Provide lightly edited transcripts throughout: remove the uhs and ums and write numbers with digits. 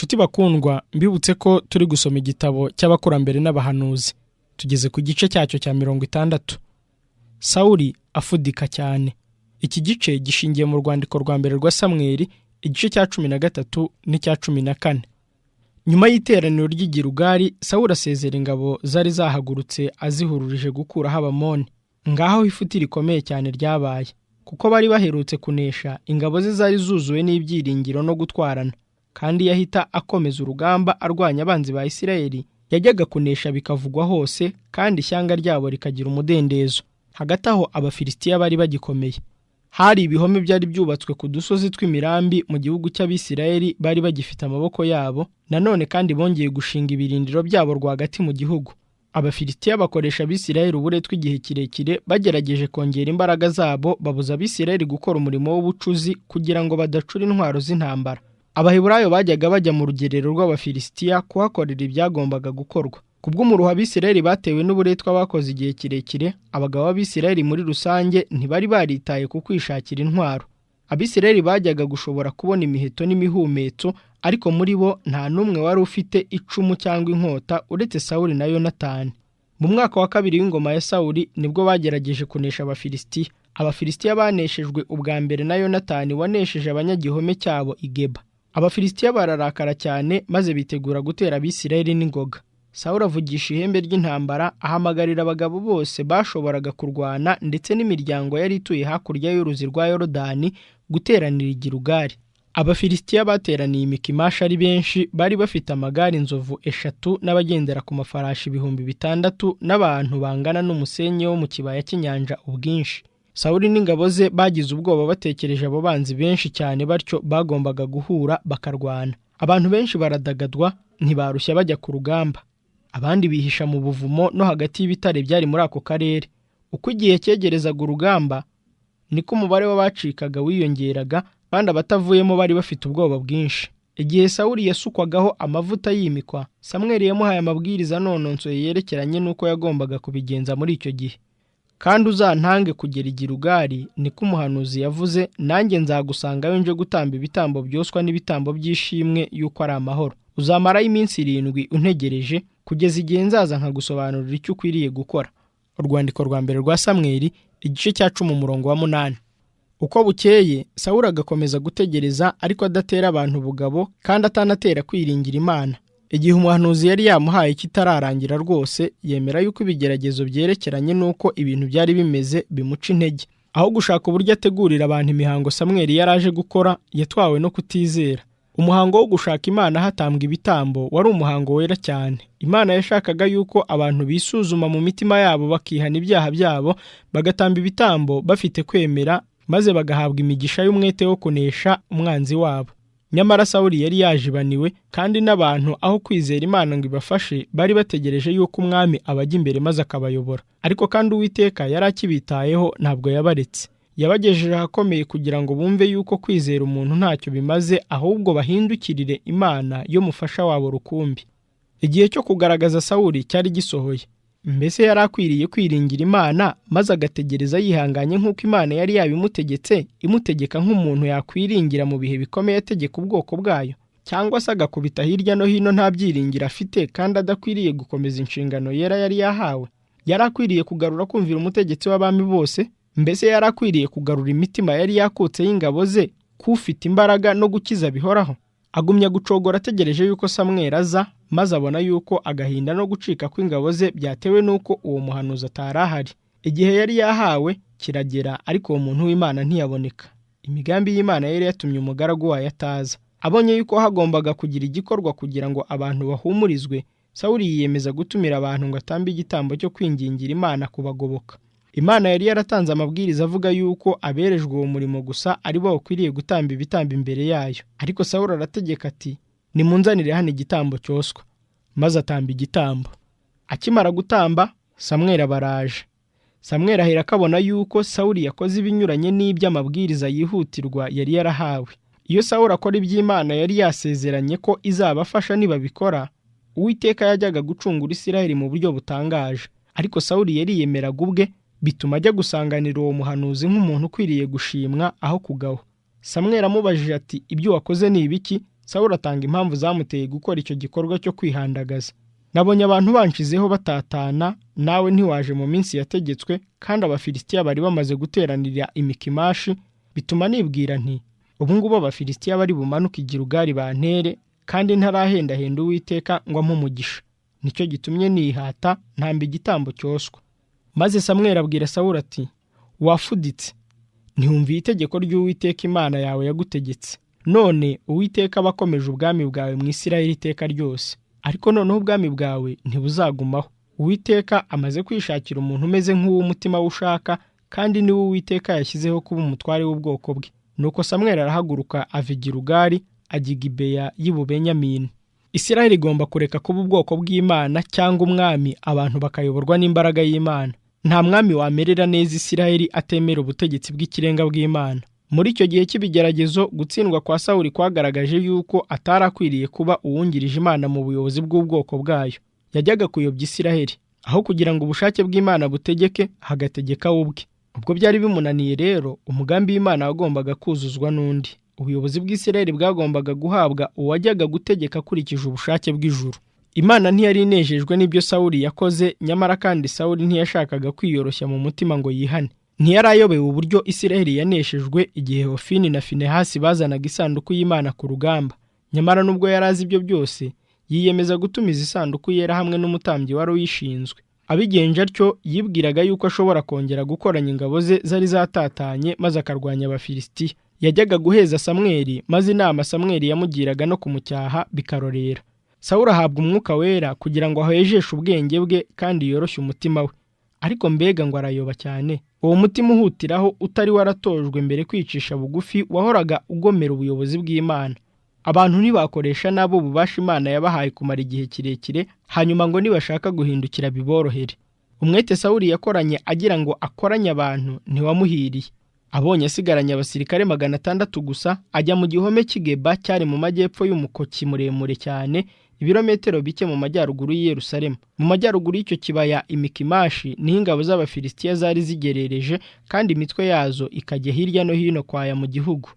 Nshuti bakundwa, mbibutse ko turi gusoma igitabo cy'abakurambere n'abahanuzi. Tugeze ku gice cyacyo cya 60. Sawuli afudika cyane. Iki gice gishingiye mu rwandiko rwa mbere rwa Samweli, igice cya 13 n'icya 14. Nyuma y'iteraniro ry'Igilugali, Sawuli asezera ingabo zari zahagurutse azihururije gukuraho Abamoni. Ngaho ifuti rikomeye cyane ryabaye, kuko bari baherutse kunesha, ingabo ze zari zuzuwe n'ibyiringiro no gutwarana. Kandi yahita akomeza urugamba arwanya abanzi ba Isirayeli, yajyaga kunesha bikavugwa hose, kandi ishyanga ryabo rikagira umudendezo. Hagati aho Abafilisitiya bari bagikomeye. Hari ibihome byari byubatswe ku dusozi tw'imirambi mu gihugu cy'Abisirayeli bari bagifite amaboko yabo, nanone kandi bongeye gushinga ibirindiro byabo rwagati mu gihugu. Abafilisitiya bakoresha Abisirayeli uburetwa igihe kirekire, bagerageje kongera imbaraga zabo, babuza Abisirayeli gukora umurimo w'ubucuzi kugira ngo badacura intwaro z'intambara. Abaheburayo bajyaga bajya mu rugerero rw'Abafilisitiya kuhakorera ibyagombaga gukorwa. Kubw'umuruho Abisirayeli batewe n'uburetwa bakoze igihe kirekire, abagabo b'Abisirayeli muri rusange ntibari baritaye ku kwishakira intwaro. Abisirayeli bajyaga gushobora kubona imiheto n'imihumetso, ariko muri bo nta n'umwe wari ufite icumu cyangwa inkota uretse Sawuli na Yonatani. Mu mwaka wa 2 w'ingoma ya Sawuli nibwo bagerageje kunesha Abafilisitiya. Abafilisitiya baneshejwe ubwa mbere na Yonatani wanesheje abanyagihome cyabo i Geba. Abafilisitiya bararakara cyane maze bitegura gutera Abisirayeli n'ingoga. Sawuli avugisha ihembe ry'intambara, ahamagarira abagabo bose bashoboraga kurwana ndetse n'imiryango yari ituye hakurya y'uruzi rwa Yorodani guteranira Igilugali. Abafilisitiya bateraniye i Mikimashi ari benshi, bari bafite amagare inzovu 3 n'abagendera ku mafarashi 600 n'abantu bangana n'umusenyi wo mu kibaya cy'inyanja ubwinshi. Sawuli n'ingabo ze bagize ubwoba batekereje abo banzi benshi cyane, batyo bagombaga guhura bakarwana. Abantu benshi baradagadwa, ntibarushya bajya ku rugamba. Abandi bihisha mu buvumo no hagati y'ibitare byari muri ako karere. Uko igihe cyegerezaga urugamba, niko umubare w'abacikaga wiyongeraga, kandi abatavuyemo bari bafite ubwoba bwinshi. Igihe Sawuli yasukwagaho amavuta yimikwa, Samweli yamuhaye amabwiriza anononsoye yerekeranye n'uko yagombaga kubigenza muri icyo gihe. Kandi uzantange kugera Igilugali, niko umuhanuzi yavuze, nanjye nzagusangayo nje gutamba ibitambo byoswa n'ibitambo by'ishimwe yuko ari amahoro. Uzamarayo iminsi 7 untegereje, kugeza igihe nzaza nkagusobanurira icyo ukwiriye gukora. Urwandiko rwa mbere rwa Samweli, igice cya 10 umurongo wa 8. Uko bukeye, Sawuli agakomeza gutegereza, ariko adatera abantu ubugabo kandi atanatera kwiringira Imana. Igihe umuhanuzi yari yamuhaye kitararangira rwose, yemera yuko ibigeragezo byerekeranye n'uko ibintu byari bimeze bimuca intege. Aho gushaka uburyo ategurira abantu imihango Samweli yaraje gukora, yatwawe no kutizera. Umuhango wo gushaka Imana hatambwa ibitambo wari umuhango wera cyane. Imana yashakaga yuko abantu bisuzuma mu mitima yabo bakihana ibyaha byabo, bagatamba ibitambo bafite kwemera, maze bagahabwa imigisha y'umwete wo kunesha umwanzi wabo. Nyamara Sawuli yari yajibaniwe, kandi n'abantu aho kwizera Imana ngo ibafashe, bari bategereje yuko umwami abajya imbere maze akabayobora. Ariko kandi Uwiteka yari akibitayeho, ntabwo yabaretse. Yabagejeje ahakomeye kugira ngo bumve yuko kwizera umuntu ntacyo bimaze, ahubwo bahindukirire Imana yo mufasha wabo rukumbi. Igihe cyo kugaragaza Sawuli cyari gisohoye. Mbese yari akwiriye kwiringira Imana maze agategereza yihanganye nk'uko Imana yari yabimutegetse, imutegeka nk'umuntu yakwiringira mu bihe bikomeye ategeka ubwoko bwayo? Cyangwa se agakubita hirya no hino nta byiringiro afite kandi adakwiriye gukomeza inshingano yera yari yahawe? Yari akwiriye kugarura kumvira umutegetsi w'abami bose? Mbese yari akwiriye kugarura imitima yari yakutse y'ingabo ze, kufite imbaraga no gukiza bihoraho? Agumya gucogora ategereje yuko Samweli aza, maze abona yuko agahinda no gucika kw'ingabo ze byatewe n'uko uwo muhanuzi atarahari. Igihe yari yahawe kiragera, ariko uwo muntu w'Imana ntiyaboneka. Imigambi y'Imana yari yatumye umugaragu wayo ataza. Abonye yuko hagombaga kugira igikorwa kugira ngo abantu bahumurizwe, Sawuli yiyemeza gutumira abantu ngo atambe igitambo cyo kwingingira Imana kubagoboka. Imana yari yaratanze amabwiriza avuga yuko aberejwe uwo murimo gusa ari bo bakwiriye gutamba ibitambo imbere yayo. Ariko Sawuli arategeka ati, nimunzanire hano igitambo cyoswa. Maze atamba igitambo. Akimara gutamba, Samweli abaraje. Samweli ahera akabona yuko Sawuli yakoze ibinyuranye n'iby'amabwiriza yihutirwa yari yarahawe. Iyo Sawuli akora iby'Imana yari yasezeranye ko izabafasha nibabikora, Uwiteka yajyaga gucungura Isirayeli mu buryo butangaje. Ariko Sawuli yariyemeraga ubwe, bituma ajya gusanganira uwo muhanuzi nk'umuntu ukwiriye gushimwa aho kugaho. Samweli amubajije ati, ibyo wakoze ni ibiki? Sawuli atanga impamvu zamuteye gukora icyo gikorwa cyo kwihandagaza. Nabonye abantu banshizeho batatana, nawe ntiwaje mu minsi yategetswe, kandi Abafilisitiya bari bamaze guteranira i Mikimashi, bituma nibwira nti ubu ngubu Abafilisitiya bari bumanuke i Gilugali bantere, kandi ntarahendahenda Uwiteka ngo ampe umugisha. Nicyo gitumye nihata ntamba igitambo cyoswa. Maze Samweli abwira Sawuli ati, wafuditse, ntihumviye itegeko ry'Uwiteka Imana yawe yagutegetse. None Uwiteka aba akomeje ubwami bwawe mu Isirayeli iteka ryose, ariko noneho ubwami bwawe ntibuzagumaho. Uwiteka amaze kwishakira umuntu umeze nk'uw'umutima we ushaka, kandi niwe Uwiteka yashyizeho kuba umutware w'ubwoko bwe. Nuko Samweli arahaguruka ava i Gilugali ajya i Gibeya y'i Bubenyamini. Isirayeli igomba kureka kuba ubwoko bw'Imana cyangwa umwami, abantu bakayoborwa n'imbaraga y'Imana. Nta mwami wamerera neza Isirayeli atemera ubutegetsi bw'ikirenga bw'Imana. Muri icyo gihe cy'ibigeragezo, gutsindwa kwa Sawuli kwagaragaje yuko atarakwiriye kuba uwungirije Imana mu buyobozi bw'ubwoko bwayo. Yajyaga kuyobya Isirayeli aho kugira ngo ubushake bw'Imana butegeke, hagategeka we ubwe. Ubwo byari bimunaniye rero, umugambi w'Imana wagombaga kuzuzwa n'undi. Ubuyobozi bw'Isirayeli bwagombaga guhabwa uwajyaga gutegeka akurikije ubushake bw'ijuru. Imana ntiyari inejejwe n'ibyo Sawuli yakoze, nyamara kandi Sawuli ntiyashakaga kwiyoroshya mu mutima ngo yihane. Ntiyari ayobewe uburyo Isirayeli yaneshejwe igihe Hofini na Finehasi bazanaga isanduku y'Imana ku rugamba. Nyamara nubwo yari azi ibyo byose, yiyemeza gutumiza isanduku yera hamwe n'umutambyi wari uyishinzwe. Abigenje atyo, yibwiraga yuko ashobora kongera gukoranya ingabo ze zari zatatanye maze akarwanya Abafilisitiya. Yajyaga guheza Samweli, maze inama Samweli yamugiraga no kumucyaha bikarorera. Sawuli ahabwa umwuka wera kugira ngo ahejeshe ubwenge bwe kandi yoroshye umutima we. Ariko mbega ngo arayoba cyane! Uwo mutima uhutiraho utari waratojwe mbere kwicisha bugufi wahoraga ugomera ubuyobozi bw'Imana. Abantu ntibakoresha nabo ububasha Imana yabahaye kumara igihe kirekire, hanyuma ngo nibashaka guhindukira biborohere. Umwete Sawuli yakoranye agira ngo akoranye abantu ntiwamuhiriye. Abonye asigaranye abasirikare 600 gusa, ajya mu gihome cy'Igeba cyari mu majyepfo y'umukoki muremure cyane, ibirometero bike mu majyaruguru y'i Yerusalemu. Mu majyaruguru y'icyo kibaya i Mikimashi niho ingabo z'Abafilisitiya zari zigerereje, kandi imitwe yazo ikajya hirya no hino kwaya mu gihugu.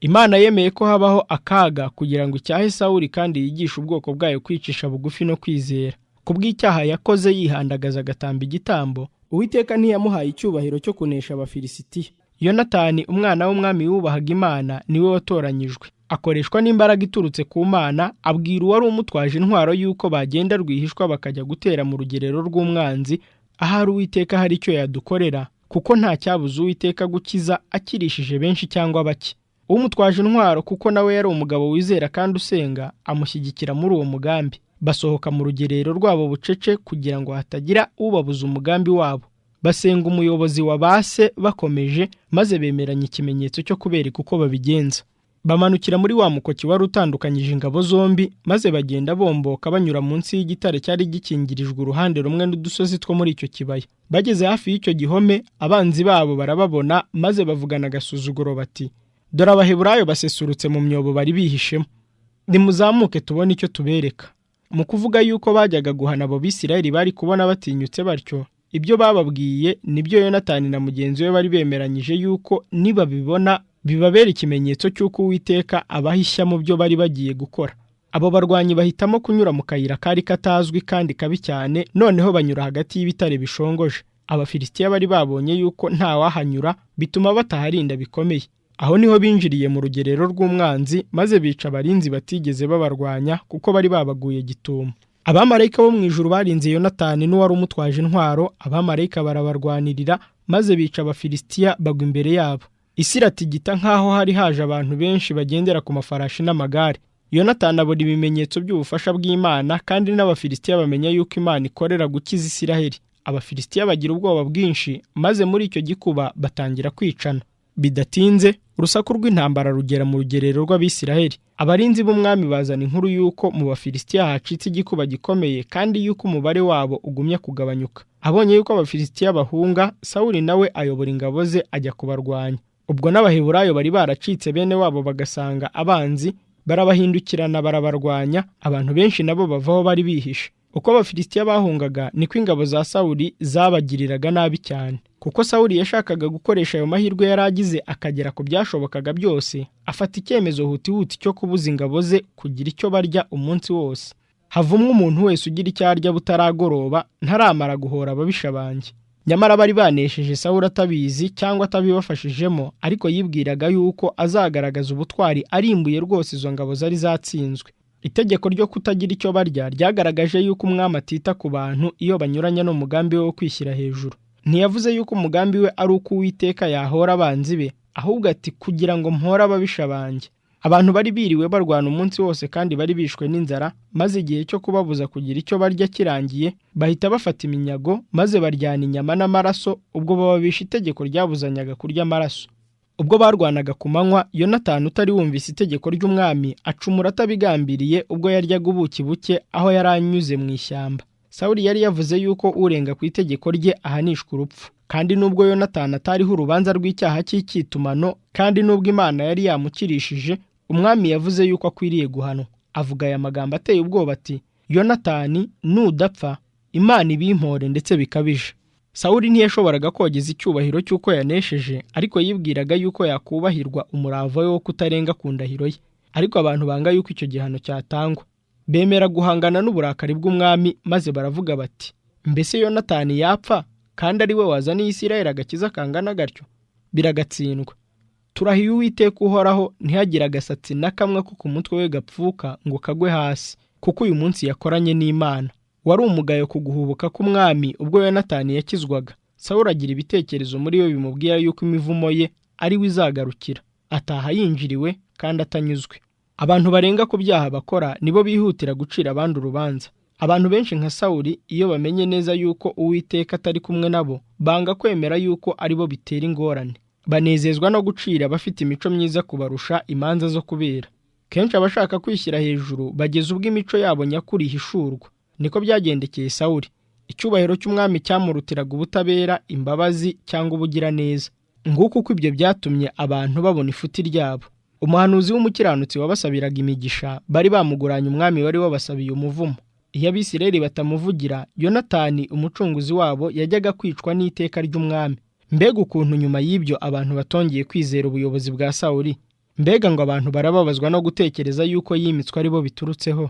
Imana yemeye ko habaho akaga kugira ngo icyahe Sawuli kandi yigishe ubwoko bwayo kwicisha bugufi no kwizera. Kubw'icyaha yakoze yihandagaza agatamba igitambo, Uwiteka ntiyamuhaye icyubahiro cyo kunesha Abafilisitiya. Yonatani umwana w'umwami wubahaga Imana niwe watoranyijwe. Akoreshwa n'imbaraga iturutse ku Mana, abwira uwari umutwaje intwaro yuko bagenda rwihishwa bakajya gutera mu rugerero rw'umwanzi, ahari Uwiteka hari icyo yadukorera, kuko nta cyabuza Uwiteka gukiza akirishije benshi cyangwa bake. Umutwaje intwaro kuko nawe yari umugabo wizera kandi usenga, amushyigikira muri uwo mugambi. Basohoka mu rugerero rwabo bucece kugira ngo hatagira ubabuza umugambi wabo. Basenga umuyobozi wa base bakomeje, maze bemeranya ikimenyetso cyo kubereka uko babigenza. Bamanukira muri wa mukoki wari utandukanyije ingabo zombi, maze bagenda bomboka banyura munsi y'igitare cyari gikingirijwe uruhande rumwe n'udusozi two muri icyo kibaya. Bageze hafi y'icyo gihome, abanzi babo barababona, maze bavugana agasuzuguro bati, dore Abaheburayo basesurutse mu myobo bari bihishemo. Nimuzamuke tubone icyo tubereka. Mu kuvuga yuko bajyaga guhana abo Bisirayeli bari kubona batinyutse batyo, ibyo bababwiye nibyo Yonatani na mugenzi we bari bemeranyije yuko nibabibona bibabera ikimenyetso cy'uko Uwiteka abahisha mu byo bari bagiye gukora. Abo barwanyi bahitamo kunyura mu kayira kari katazwi kandi kabi cyane, noneho banyura hagati y'ibitare bishongoje. Abafilisitiya bari babonye yuko nta wahanyura, bituma bataharinda bikomeye. Aho niho binjiriye mu rugerero rw'umwanzi, maze bica abarinzi batigeze babarwanya kuko bari babaguye gitumo. Abamarayika bo mu ijuru barinze Yonatani n'uwari umutwaje intwaro, abamarayika barabarwanirira, maze bica Abafilisitiya bagwa imbere yabo. Isi iratigita nk'aho hari haje abantu benshi bagendera ku mafarashi n'amagare. Yonatani abona ibimenyetso by'ubufasha bw'Imana, kandi n'Abafilisitiya bamenya yuko Imana ikorera gukiza Isiraheli. Abafilisitiya bagira ubwoba bwinshi, maze muri icyo gikuba batangira kwicana. Bidatinze, urusaku rw'intambara rugera mu rugerero rw'Abisiraheli. Abarinzi b'umwami bazana inkuru yuko mu Bafilisitiya hacitse igikuba gikomeye, kandi yuko umubare wabo ugumya kugabanyuka. Abonye yuko Abafilisitiya bahunga, Sawuli nawe ayobora ingabo ze ajya kubarwanya. Ubwo n'Abaheburayo bari baracitse bene wabo bagasanga abanzi, barabahindukirana barabarwanya, abantu benshi nabo bavaho bari bihishe. Uko Abafilisitiya bahungaga, niko ingabo za Sawuli zabagiriraga nabi cyane. kuko Sawuli yashakaga gukoresha ayo mahirwe yari agize akagera ku byashobokaga byose, afata icyemezo hutihuti cyo kubuza ingabo ze kugira icyo barya umunsi wose. Havumwe umuntu wese ugira icyo arya butaragoroba, ntaramara guhora ababisha banjye. Nyamara bari banesheje Sawuli atabizi cyangwa atabibafashijemo, ariko yibwiraga yuko azagaragaza ubutwari arimbuye rwose izo ngabo zari zatsinzwe. Itegeko ryo kutagira icyo barya ryagaragaje yuko umwami atita ku bantu iyo banyuranya n'umugambi we wo kwishyira hejuru. Ntiyavuze yuko umugambi we ari uko Uwiteka yahora abanzi be, ahubwo ati kugira ngo mpore ababisha banjye. Abantu bari biriwe barwana umunsi wose kandi bari bishwe n'inzara, maze igihe cyo kubabuza kugira icyo barya kirangiye, bahita bafata iminyago maze baryana inyama n'amaraso, ubwo bababisha itegeko ryabuzanyaga kurya amaraso. Ubwo barwanaga ku manywa, Yonatani utari wumvise itegeko ry'umwami acumura atabigambiriye ubwo yaryaga ubuki buke aho yari anyuze mu ishyamba. Sawuli yari yavuze yuko urenga ku itegeko rye ahanishwa urupfu. Kandi nubwo Yonatani atariho urubanza rw'icyaha cy'icyitumano, kandi nubwo Imana yari yamukirishije, umwami yavuze yuko akwiriye guhanwa. Avuga aya magambo ateye ubwoba ati, Yonatani nudapfa, Imana ibimpore ndetse bikabije. Sawuli ntiyashoboraga kogeza icyubahiro cy'uko yanesheje, ariko yibwiraga yuko yakubahirwa umurava we wo kutarenga ku ndahiro ye. Ariko abantu banga yuko icyo gihano cyatangwa. Bemera guhangana n'uburakari bw'umwami, maze baravuga bati, mbese Yonatani yapfa kandi ari we wazaniye Isirayeli agakiza kangana gatyo? Biragatsindwa. Turahiye Uwiteka uhoraho, ntihagire agasatsi na kamwe ko ku mutwe we gapfuka ngo kagwe hasi, kuko uyu munsi yakoranye n'Imana. Wari umugayo ku guhubuka k'umwami ubwo Yonatani yakizwaga. Sawuli agira ibitekerezo muri we bimubwira yuko imivumo ye ari we izagarukira. Ataha yinjiriwe kandi atanyuzwe. Abantu barenga ku byaha bakora nibo bihutira gucira abandi urubanza. Abantu benshi nka Sawuli, iyo bamenye neza yuko Uwiteka atari kumwe nabo, banga kwemera yuko aribo bitera ingorane. Banezezwa no gucira abafite imico myiza kubarusha imanza zo kubera. Kenshi abashaka kwishyira hejuru bageza ubwo imico yabo nyakuri ihishurwa. Niko byagendekeye Sawuli. Icyubahiro cy'umwami cyamurutiraga ubutabera, imbabazi cyangwa ubugiraneza. Nguko uko ibyo byatumye abantu babona ifuti ryabo. Umuhanuzi w'umukiranutsi wabasabiraga imigisha, bari bamuguranye umwami wari wabasabiye umuvumo. Iyo Abisirayeli batamuvugira, Yonatani umucunguzi wabo yajyaga kwicwa n'iteka ry'umwami. Mbega ukuntu nyuma y'ibyo abantu batongeye kwizera ubuyobozi bwa Sawuli. Mbega ngo abantu barababazwa no gutekereza yuko yimitswe aribo biturutseho.